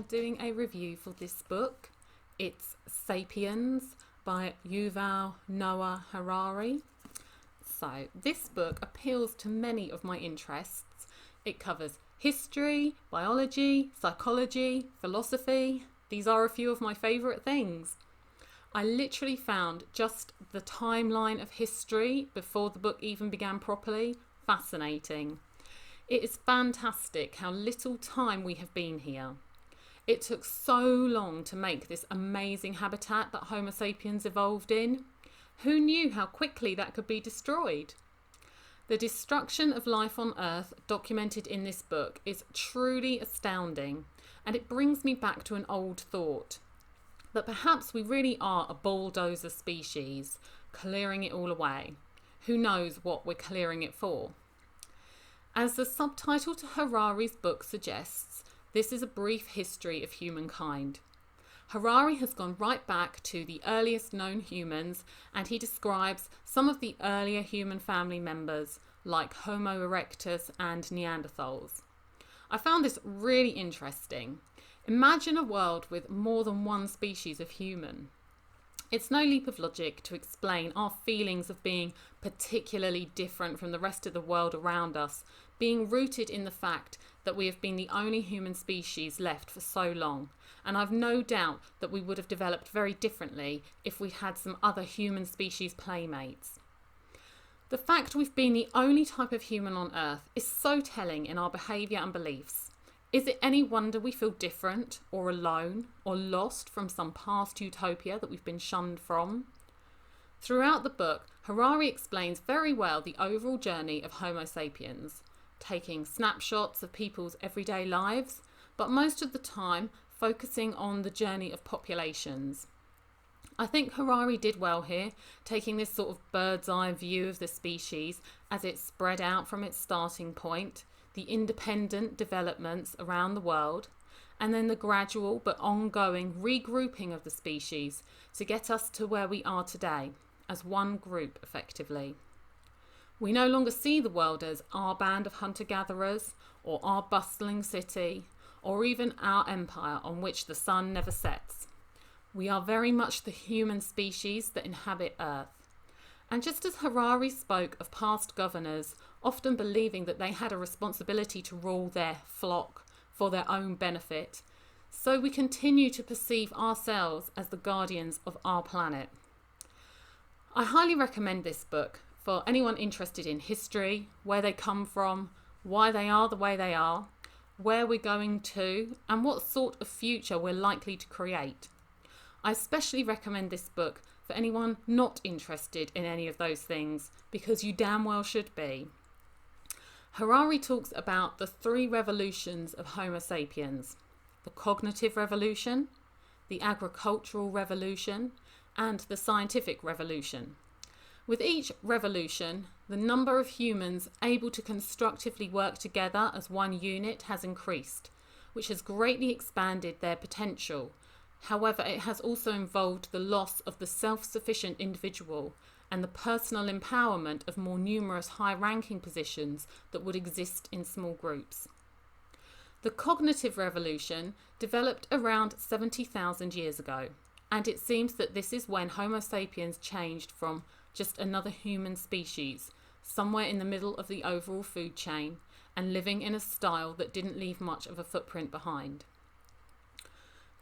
doing a review for this book. It's Sapiens by Yuval Noah Harari. So this book appeals to many of my interests. It covers history, biology, psychology, philosophy. These are a few of my favourite things. I literally found just the timeline of history before the book even began properly fascinating. It is fantastic how little time we have been here. It took so long to make this amazing habitat that Homo sapiens evolved in. Who knew how quickly that could be destroyed? The destruction of life on Earth documented in this book is truly astounding, and it brings me back to an old thought, that perhaps we really are a bulldozer species, clearing it all away. Who knows what we're clearing it for? As the subtitle to Harari's book suggests, this is a brief history of humankind. Harari has gone right back to the earliest known humans, and he describes some of the earlier human family members like Homo erectus and Neanderthals. I found this really interesting. Imagine a world with more than one species of human. It's no leap of logic to explain our feelings of being particularly different from the rest of the world around us, being rooted in the fact that we have been the only human species left for so long, and I've no doubt that we would have developed very differently if we had some other human species playmates. The fact we've been the only type of human on Earth is so telling in our behaviour and beliefs. Is it any wonder we feel different or alone or lost from some past utopia that we've been shunned from? Throughout the book, Harari explains very well the overall journey of Homo sapiens, taking snapshots of people's everyday lives, but most of the time focusing on the journey of populations. I think Harari did well here, taking this sort of bird's eye view of the species as it spread out from its starting point, the independent developments around the world, and then the gradual but ongoing regrouping of the species to get us to where we are today, as one group effectively. We no longer see the world as our band of hunter-gatherers, or our bustling city, or even our empire on which the sun never sets. We are very much the human species that inhabit Earth. And just as Harari spoke of past governors often believing that they had a responsibility to rule their flock for their own benefit, so we continue to perceive ourselves as the guardians of our planet. I highly recommend this book for anyone interested in history, where they come from, why they are the way they are, where we're going to, and what sort of future we're likely to create. I especially recommend this book for anyone not interested in any of those things, because you damn well should be. Harari talks about the three revolutions of Homo sapiens: the cognitive revolution, the agricultural revolution, and the scientific revolution. With each revolution, the number of humans able to constructively work together as one unit has increased, which has greatly expanded their potential. However, it has also involved the loss of the self-sufficient individual and the personal empowerment of more numerous high-ranking positions that would exist in small groups. The cognitive revolution developed around 70,000 years ago, and it seems that this is when Homo sapiens changed from just another human species, somewhere in the middle of the overall food chain, and living in a style that didn't leave much of a footprint behind.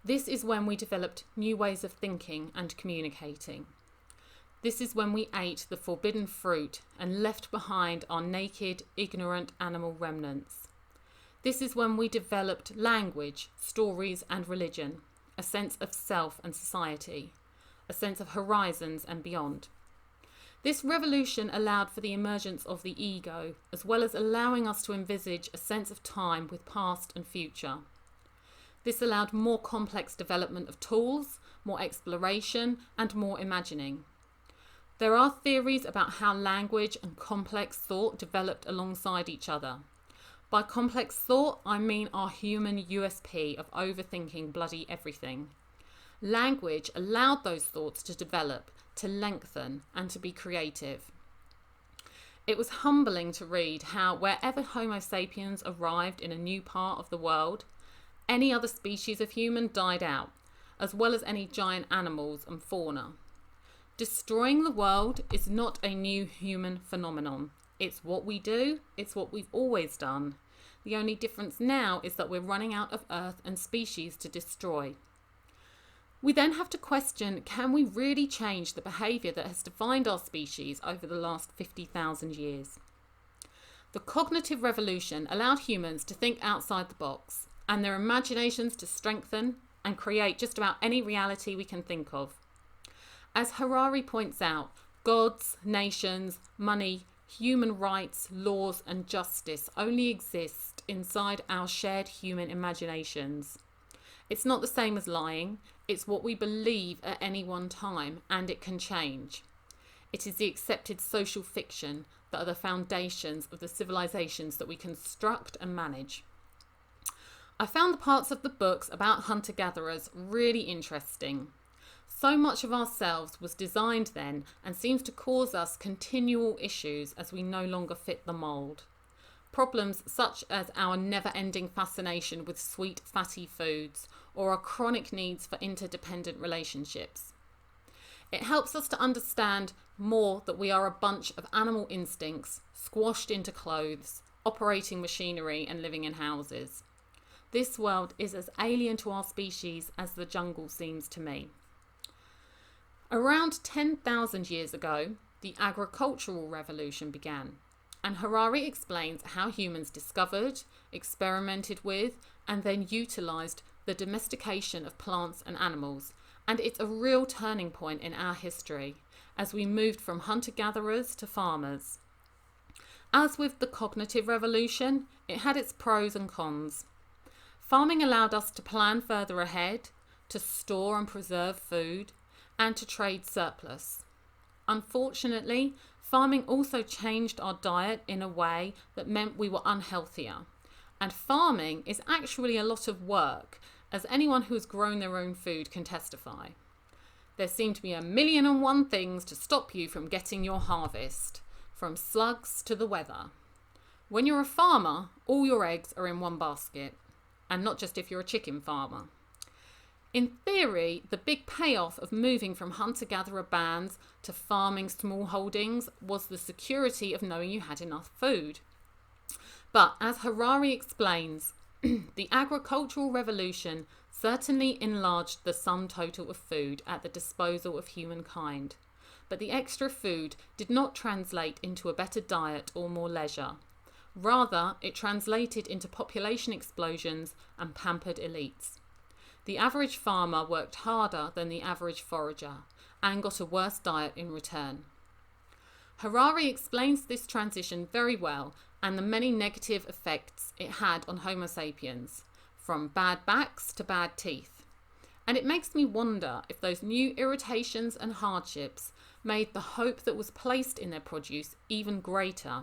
This is when we developed new ways of thinking and communicating. This is when we ate the forbidden fruit and left behind our naked, ignorant animal remnants. This is when we developed language, stories and religion, a sense of self and society, a sense of horizons and beyond. This revolution allowed for the emergence of the ego, as well as allowing us to envisage a sense of time with past and future. This allowed more complex development of tools, more exploration, and more imagining. There are theories about how language and complex thought developed alongside each other. By complex thought, I mean our human USP of overthinking bloody everything. Language allowed those thoughts to develop, to lengthen, and to be creative. It was humbling to read how wherever Homo sapiens arrived in a new part of the world, any other species of human died out, as well as any giant animals and fauna. Destroying the world is not a new human phenomenon. It's what we do, it's what we've always done. The only difference now is that we're running out of Earth and species to destroy. We then have to question, can we really change the behaviour that has defined our species over the last 50,000 years? The cognitive revolution allowed humans to think outside the box and their imaginations to strengthen and create just about any reality we can think of. As Harari points out, gods, nations, money, human rights, laws and justice only exist inside our shared human imaginations. It's not the same as lying, it's what we believe at any one time, and it can change. It is the accepted social fiction that are the foundations of the civilizations that we construct and manage. I found the parts of the books about hunter-gatherers really interesting. So much of ourselves was designed then and seems to cause us continual issues as we no longer fit the mould. Problems such as our never-ending fascination with sweet, fatty foods or our chronic needs for interdependent relationships. It helps us to understand more that we are a bunch of animal instincts squashed into clothes, operating machinery and living in houses. This world is as alien to our species as the jungle seems to me. Around 10,000 years ago, the agricultural revolution began, and Harari explains how humans discovered, experimented with, and then utilised the domestication of plants and animals, and it's a real turning point in our history as we moved from hunter-gatherers to farmers. As with the cognitive revolution, it had its pros and cons. Farming allowed us to plan further ahead, to store and preserve food, and to trade surplus. Unfortunately, farming also changed our diet in a way that meant we were unhealthier. And farming is actually a lot of work, as anyone who has grown their own food can testify. There seem to be 1,000,001 things to stop you from getting your harvest, from slugs to the weather. When you're a farmer, all your eggs are in one basket, and not just if you're a chicken farmer. In theory, the big payoff of moving from hunter-gatherer bands to farming small holdings was the security of knowing you had enough food. But as Harari explains, the agricultural revolution certainly enlarged the sum total of food at the disposal of humankind. But the extra food did not translate into a better diet or more leisure. Rather, it translated into population explosions and pampered elites. The average farmer worked harder than the average forager and got a worse diet in return. Harari explains this transition very well and the many negative effects it had on Homo sapiens, from bad backs to bad teeth. And it makes me wonder if those new irritations and hardships made the hope that was placed in their produce even greater,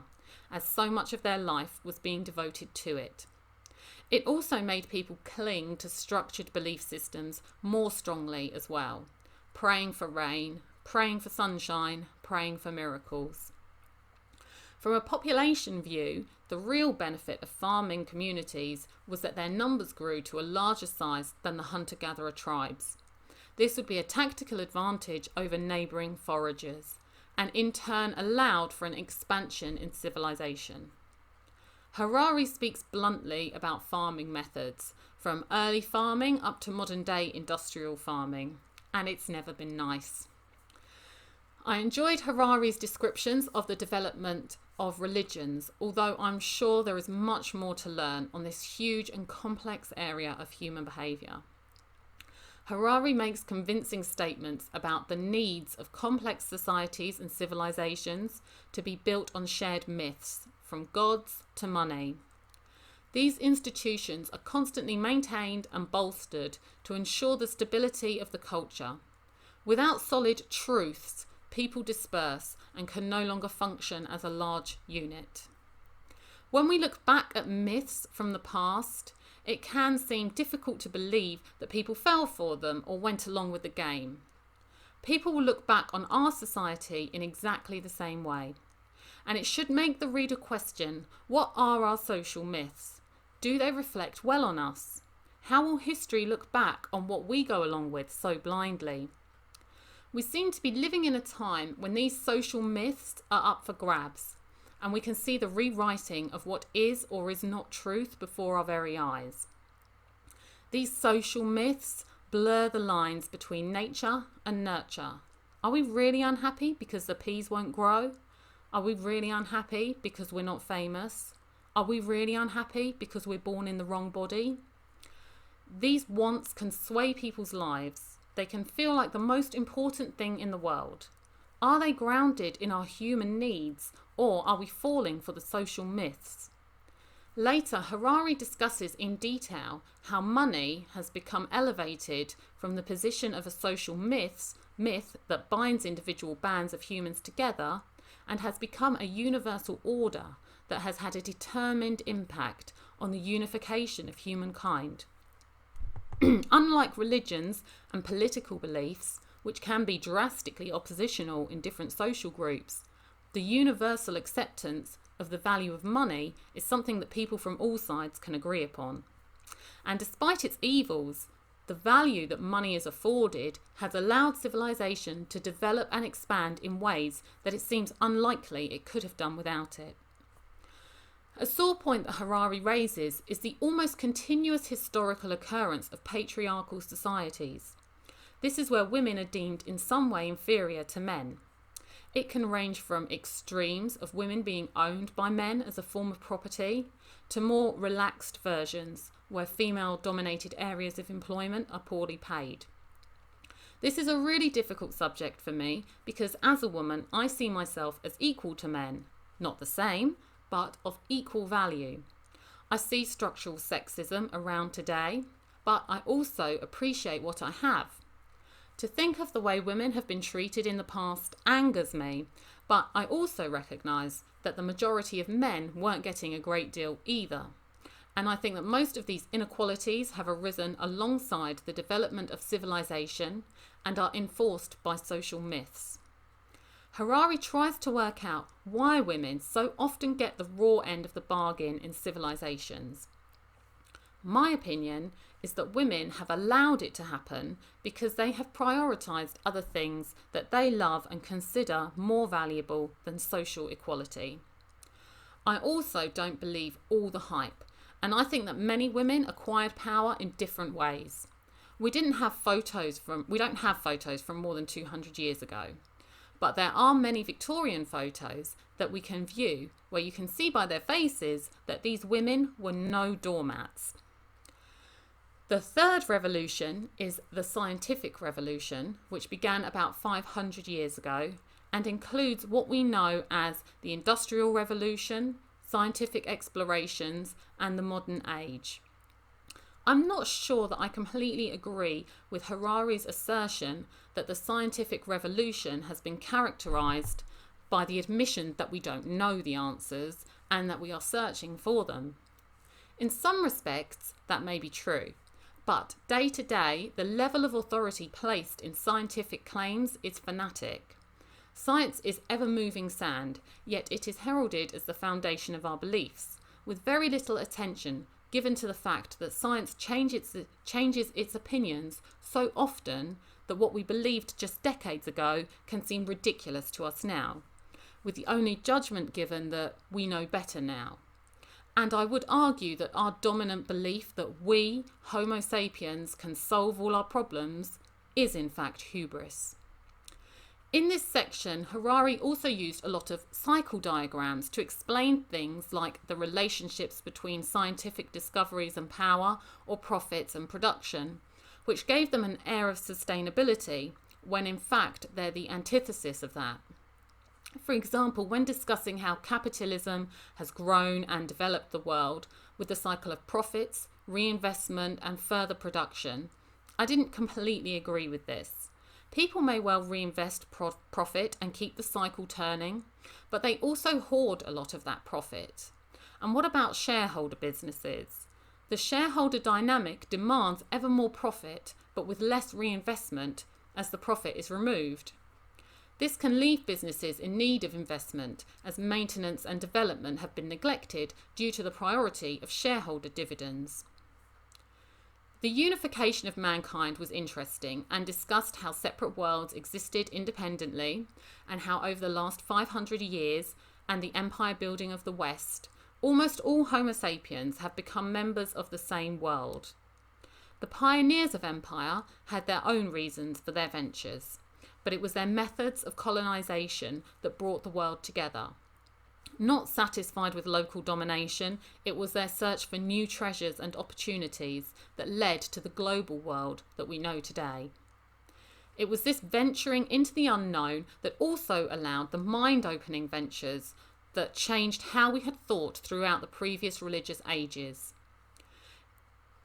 as so much of their life was being devoted to it. It also made people cling to structured belief systems more strongly as well, praying for rain, praying for sunshine, praying for miracles. From a population view, the real benefit of farming communities was that their numbers grew to a larger size than the hunter-gatherer tribes. This would be a tactical advantage over neighbouring foragers, and in turn allowed for an expansion in civilization. Harari speaks bluntly about farming methods, from early farming up to modern-day industrial farming, and it's never been nice. I enjoyed Harari's descriptions of the development of religions, although I'm sure there is much more to learn on this huge and complex area of human behaviour. Harari makes convincing statements about the needs of complex societies and civilizations to be built on shared myths, from gods to money. These institutions are constantly maintained and bolstered to ensure the stability of the culture. Without solid truths, people disperse and can no longer function as a large unit. When we look back at myths from the past, it can seem difficult to believe that people fell for them or went along with the game. People will look back on our society in exactly the same way. And it should make the reader question, what are our social myths? Do they reflect well on us? How will history look back on what we go along with so blindly? We seem to be living in a time when these social myths are up for grabs, and we can see the rewriting of what is or is not truth before our very eyes. These social myths blur the lines between nature and nurture. Are we really unhappy because the peas won't grow? Are we really unhappy because we're not famous? Are we really unhappy because we're born in the wrong body? These wants can sway people's lives. They can feel like the most important thing in the world. Are they grounded in our human needs, or are we falling for the social myths? Later, Harari discusses in detail how money has become elevated from the position of a social myth that binds individual bands of humans together, and has become a universal order that has had a determined impact on the unification of humankind. Unlike religions and political beliefs, which can be drastically oppositional in different social groups, the universal acceptance of the value of money is something that people from all sides can agree upon. And despite its evils, the value that money is afforded has allowed civilization to develop and expand in ways that it seems unlikely it could have done without it. A sore point that Harari raises is the almost continuous historical occurrence of patriarchal societies. This is where women are deemed in some way inferior to men. It can range from extremes of women being owned by men as a form of property to more relaxed versions where female-dominated areas of employment are poorly paid. This is a really difficult subject for me because as a woman I see myself as equal to men, not the same, but of equal value. I see structural sexism around today, but I also appreciate what I have. To think of the way women have been treated in the past angers me, but I also recognise that the majority of men weren't getting a great deal either. And I think that most of these inequalities have arisen alongside the development of civilization and are enforced by social myths. Harari tries to work out why women so often get the raw end of the bargain in civilizations. My opinion is that women have allowed it to happen because they have prioritised other things that they love and consider more valuable than social equality. I also don't believe all the hype, and I think that many women acquired power in different ways. We don't have photos from more than 200 years ago. But there are many Victorian photos that we can view where you can see by their faces that these women were no doormats. The third revolution is the scientific revolution, which began about 500 years ago and includes what we know as the Industrial Revolution, scientific explorations, and the modern age. I'm not sure that I completely agree with Harari's assertion that the scientific revolution has been characterised by the admission that we don't know the answers and that we are searching for them. In some respects, that may be true, but day to day, the level of authority placed in scientific claims is fanatic. Science is ever-moving sand, yet it is heralded as the foundation of our beliefs, with very little attention given to the fact that science changes its opinions so often that what we believed just decades ago can seem ridiculous to us now, with the only judgment given that we know better now. And I would argue that our dominant belief that we, Homo sapiens, can solve all our problems is in fact hubris. In this section, Harari also used a lot of cycle diagrams to explain things like the relationships between scientific discoveries and power, or profits and production, which gave them an air of sustainability, when in fact they're the antithesis of that. For example, when discussing how capitalism has grown and developed the world with the cycle of profits, reinvestment and further production, I didn't completely agree with this. People may well reinvest profit and keep the cycle turning, but they also hoard a lot of that profit. And what about shareholder businesses? The shareholder dynamic demands ever more profit, but with less reinvestment as the profit is removed. This can leave businesses in need of investment as maintenance and development have been neglected due to the priority of shareholder dividends. The unification of mankind was interesting and discussed how separate worlds existed independently and how over the last 500 years and the empire building of the West, almost all Homo sapiens have become members of the same world. The pioneers of empire had their own reasons for their ventures, but it was their methods of colonisation that brought the world together. Not satisfied with local domination, it was their search for new treasures and opportunities that led to the global world that we know today. It was this venturing into the unknown that also allowed the mind-opening ventures that changed how we had thought throughout the previous religious ages.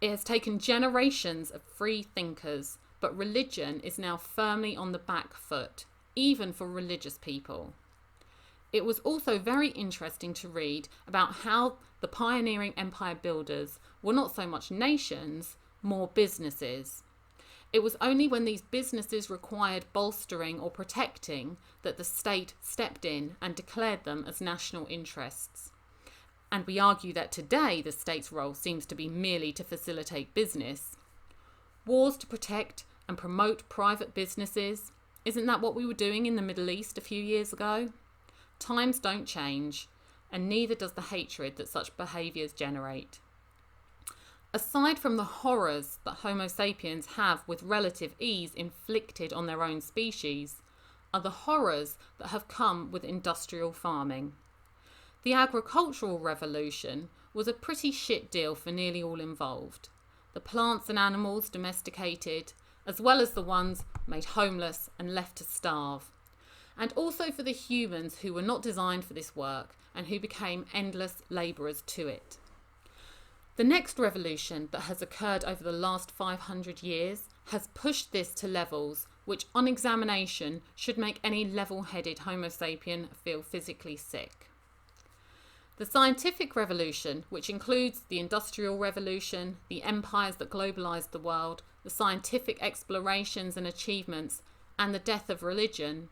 It has taken generations of free thinkers, but religion is now firmly on the back foot, even for religious people. It was also very interesting to read about how the pioneering empire builders were not so much nations, more businesses. It was only when these businesses required bolstering or protecting that the state stepped in and declared them as national interests. And we argue that today the state's role seems to be merely to facilitate business. Wars to protect and promote private businesses, isn't that what we were doing in the Middle East a few years ago? Times don't change, and neither does the hatred that such behaviours generate. Aside from the horrors that Homo sapiens have with relative ease inflicted on their own species, are the horrors that have come with industrial farming. The agricultural revolution was a pretty shit deal for nearly all involved. The plants and animals domesticated, as well as the ones made homeless and left to starve. And also for the humans who were not designed for this work and who became endless labourers to it. The next revolution that has occurred over the last 500 years has pushed this to levels which on examination should make any level-headed Homo sapien feel physically sick. The scientific revolution, which includes the Industrial Revolution, the empires that globalised the world, the scientific explorations and achievements, and the death of religion,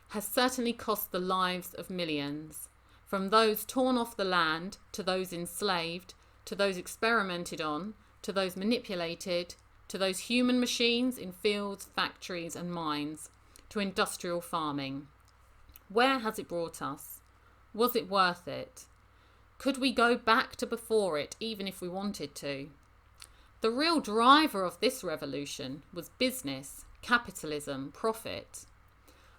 has certainly cost the lives of millions, from those torn off the land, to those enslaved, to those experimented on, to those manipulated, to those human machines in fields, factories and mines, to industrial farming. Where has it brought us? Was it worth it? Could we go back to before it, even if we wanted to? The real driver of this revolution was business, capitalism, profit.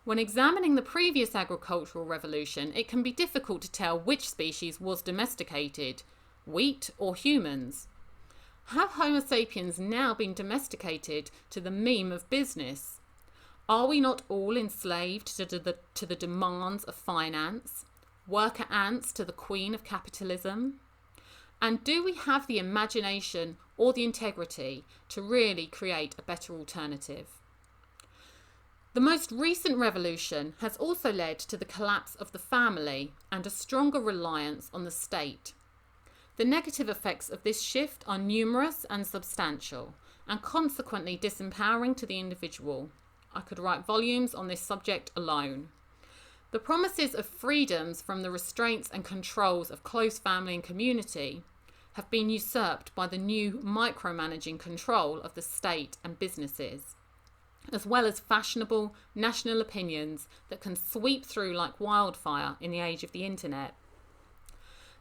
When examining the previous agricultural revolution, it can be difficult to tell which species was domesticated, wheat or humans. Have Homo sapiens now been domesticated to the meme of business? Are we not all enslaved to the demands of finance, worker ants to the queen of capitalism? And do we have the imagination or the integrity to really create a better alternative? The most recent revolution has also led to the collapse of the family and a stronger reliance on the state. The negative effects of this shift are numerous and substantial, and consequently disempowering to the individual. I could write volumes on this subject alone. The promises of freedoms from the restraints and controls of close family and community have been usurped by the new micromanaging control of the state and businesses, as well as fashionable national opinions that can sweep through like wildfire in the age of the internet.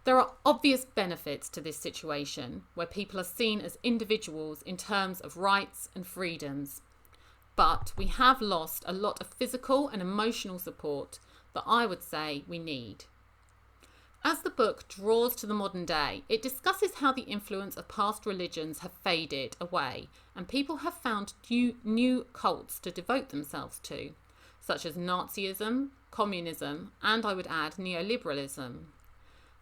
There are obvious benefits to this situation, where people are seen as individuals in terms of rights and freedoms. But we have lost a lot of physical and emotional support that I would say we need. As the book draws to the modern day, it discusses how the influence of past religions have faded away and people have found new cults to devote themselves to, such as Nazism, communism, and I would add neoliberalism.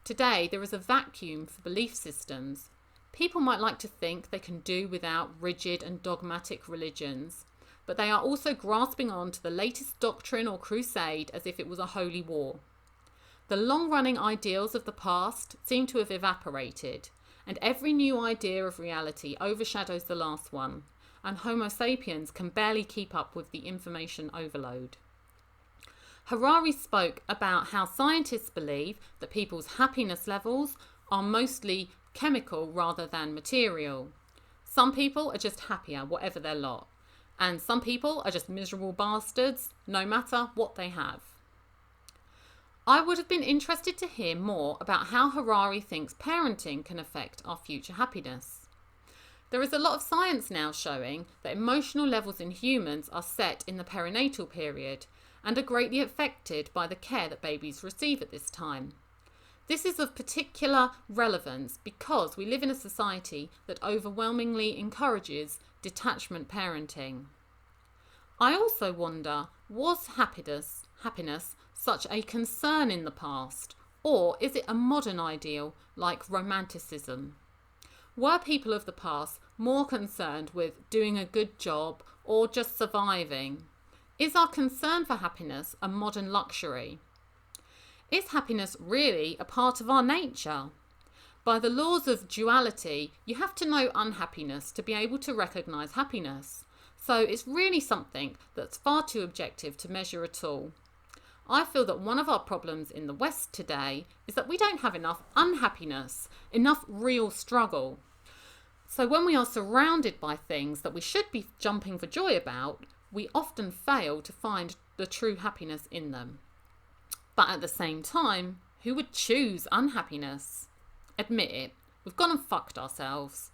Today, there is a vacuum for belief systems. People might like to think they can do without rigid and dogmatic religions, but they are also grasping on to the latest doctrine or crusade as if it was a holy war. The long-running ideals of the past seem to have evaporated, and every new idea of reality overshadows the last one, and Homo sapiens can barely keep up with the information overload. Harari spoke about how scientists believe that people's happiness levels are mostly chemical rather than material. Some people are just happier, whatever their lot. And some people are just miserable bastards, no matter what they have. I would have been interested to hear more about how Harari thinks parenting can affect our future happiness. There is a lot of science now showing that emotional levels in humans are set in the perinatal period and are greatly affected by the care that babies receive at this time. This is of particular relevance because we live in a society that overwhelmingly encourages detachment parenting. I also wonder, was happiness such a concern in the past, or is it a modern ideal like romanticism? Were people of the past more concerned with doing a good job or just surviving? Is our concern for happiness a modern luxury? Is happiness really a part of our nature? By the laws of duality, you have to know unhappiness to be able to recognise happiness. So it's really something that's far too objective to measure at all. I feel that one of our problems in the West today is that we don't have enough unhappiness, enough real struggle. So when we are surrounded by things that we should be jumping for joy about, we often fail to find the true happiness in them. But at the same time, who would choose unhappiness? Admit it, we've gone and fucked ourselves.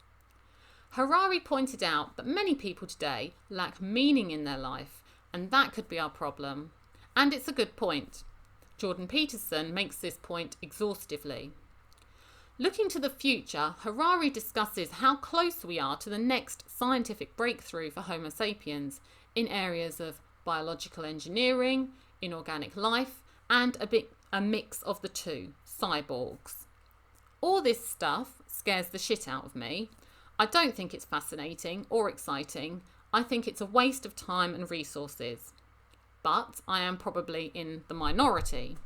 Harari pointed out that many people today lack meaning in their life, and that could be our problem. And it's a good point. Jordan Peterson makes this point exhaustively. Looking to the future, Harari discusses how close we are to the next scientific breakthrough for Homo sapiens in areas of biological engineering, inorganic life, and a mix of the two, cyborgs. All this stuff scares the shit out of me. I don't think it's fascinating or exciting. I think it's a waste of time and resources. But I am probably in the minority.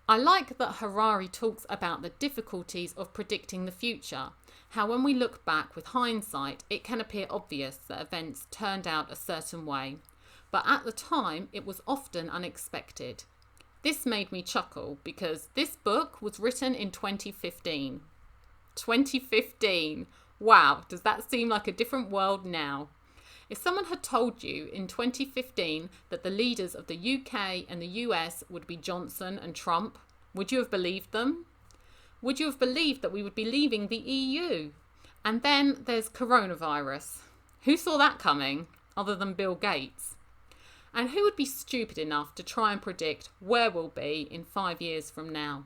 I like that Harari talks about the difficulties of predicting the future, how when we look back with hindsight, it can appear obvious that events turned out a certain way, but at the time it was often unexpected. This made me chuckle because this book was written in 2015. 2015! Wow, does that seem like a different world now? If someone had told you in 2015 that the leaders of the UK and the US would be Johnson and Trump, would you have believed them? Would you have believed that we would be leaving the EU? And then there's coronavirus. Who saw that coming, other than Bill Gates? And who would be stupid enough to try and predict where we'll be in 5 years from now?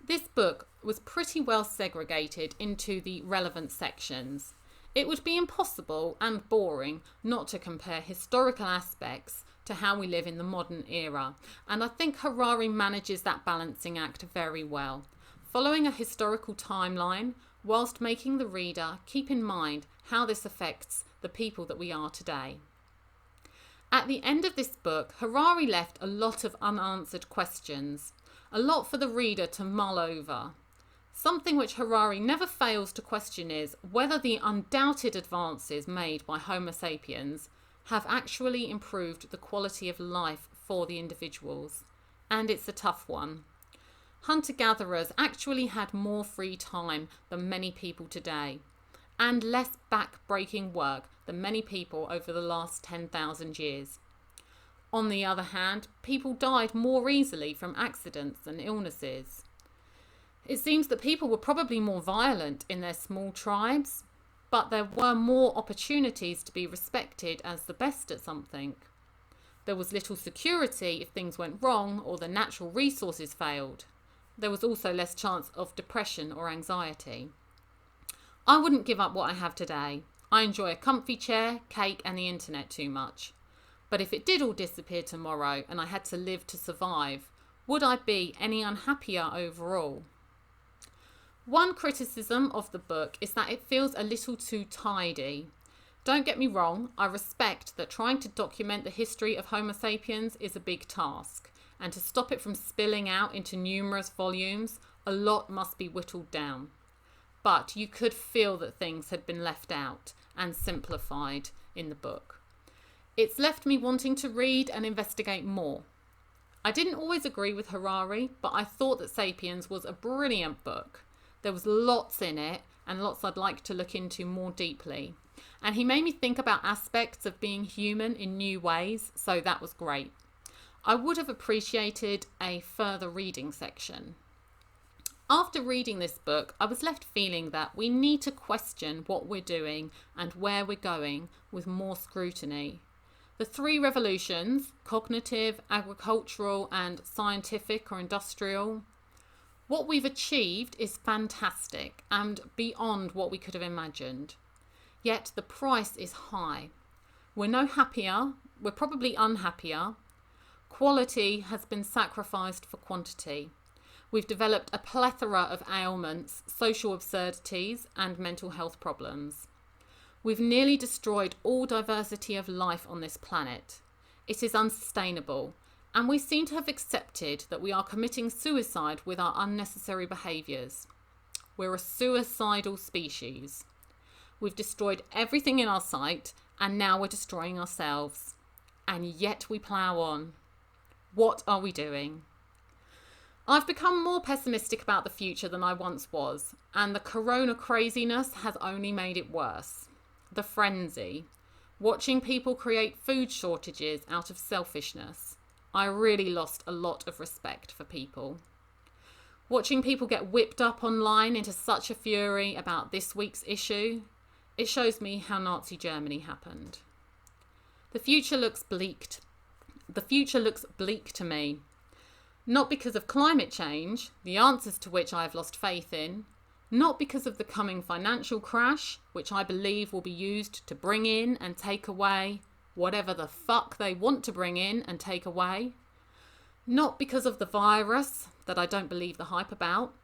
This book was pretty well segregated into the relevant sections. It would be impossible and boring not to compare historical aspects to how we live in the modern era, and I think Harari manages that balancing act very well, following a historical timeline whilst making the reader keep in mind how this affects the people that we are today. At the end of this book, Harari left a lot of unanswered questions, a lot for the reader to mull over. Something which Harari never fails to question is whether the undoubted advances made by Homo sapiens have actually improved the quality of life for the individuals. And it's a tough one. Hunter-gatherers actually had more free time than many people today, and less back-breaking work than many people over the last 10,000 years. On the other hand, people died more easily from accidents and illnesses. It seems that people were probably more violent in their small tribes, but there were more opportunities to be respected as the best at something. There was little security if things went wrong or the natural resources failed. There was also less chance of depression or anxiety. I wouldn't give up what I have today. I enjoy a comfy chair, cake and the internet too much. But if it did all disappear tomorrow and I had to live to survive, would I be any unhappier overall? One criticism of the book is that it feels a little too tidy. Don't get me wrong, I respect that trying to document the history of Homo sapiens is a big task, and to stop it from spilling out into numerous volumes, a lot must be whittled down. But you could feel that things had been left out and simplified in the book. It's left me wanting to read and investigate more. I didn't always agree with Harari, but I thought that Sapiens was a brilliant book. There was lots in it, and lots I'd like to look into more deeply. And he made me think about aspects of being human in new ways, so that was great. I would have appreciated a further reading section. After reading this book, I was left feeling that we need to question what we're doing and where we're going with more scrutiny. The three revolutions, cognitive, agricultural, and scientific or industrial, what we've achieved is fantastic and beyond what we could have imagined. Yet the price is high. We're no happier, we're probably unhappier. Quality has been sacrificed for quantity. We've developed a plethora of ailments, social absurdities, and mental health problems. We've nearly destroyed all diversity of life on this planet. It is unsustainable, and we seem to have accepted that we are committing suicide with our unnecessary behaviours. We're a suicidal species. We've destroyed everything in our sight, and now we're destroying ourselves. And yet we plough on. What are we doing? I've become more pessimistic about the future than I once was, and the corona craziness has only made it worse. The frenzy. Watching people create food shortages out of selfishness. I really lost a lot of respect for people. Watching people get whipped up online into such a fury about this week's issue, it shows me how Nazi Germany happened. The future looks bleak to me. Not because of climate change, the answers to which I have lost faith in, not because of the coming financial crash, which I believe will be used to bring in and take away whatever the fuck they want to bring in and take away, not because of the virus that I don't believe the hype about.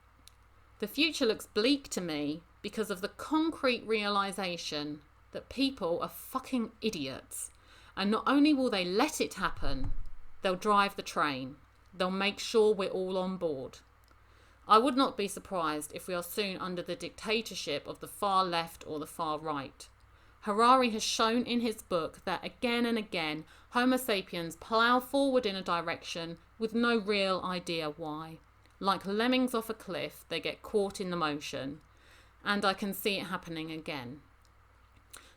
The future looks bleak to me because of the concrete realisation that people are fucking idiots, and not only will they let it happen, they'll drive the train. They'll make sure we're all on board. I would not be surprised if we are soon under the dictatorship of the far left or the far right. Harari has shown in his book that again and again, Homo sapiens plough forward in a direction with no real idea why. Like lemmings off a cliff, they get caught in the motion. And I can see it happening again.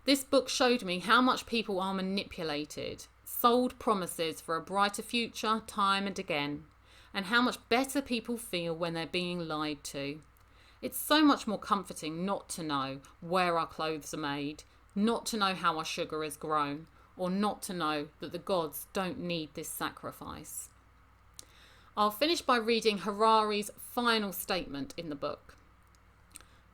This book showed me how much people are manipulated, sold promises for a brighter future time and again, and how much better people feel when they're being lied to. It's so much more comforting not to know where our clothes are made, not to know how our sugar is grown, or not to know that the gods don't need this sacrifice. I'll finish by reading Harari's final statement in the book.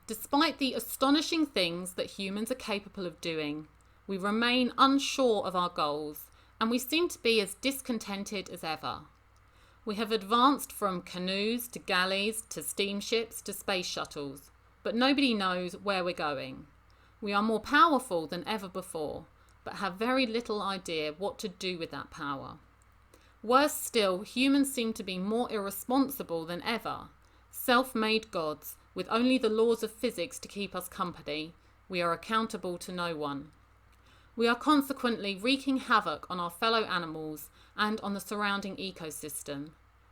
Despite the astonishing things that humans are capable of doing, we remain unsure of our goals, and we seem to be as discontented as ever. We have advanced from canoes to galleys to steamships to space shuttles, but nobody knows where we're going. We are more powerful than ever before, but have very little idea what to do with that power. Worse still, humans seem to be more irresponsible than ever. Self-made gods, with only the laws of physics to keep us company, we are accountable to no one. We are consequently wreaking havoc on our fellow animals and on the surrounding ecosystem,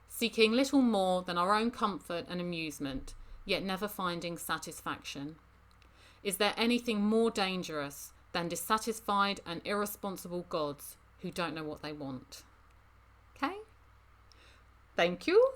seeking little more than our own comfort and amusement, yet never finding satisfaction. Is there anything more dangerous than dissatisfied and irresponsible gods who don't know what they want? Okay? Thank you.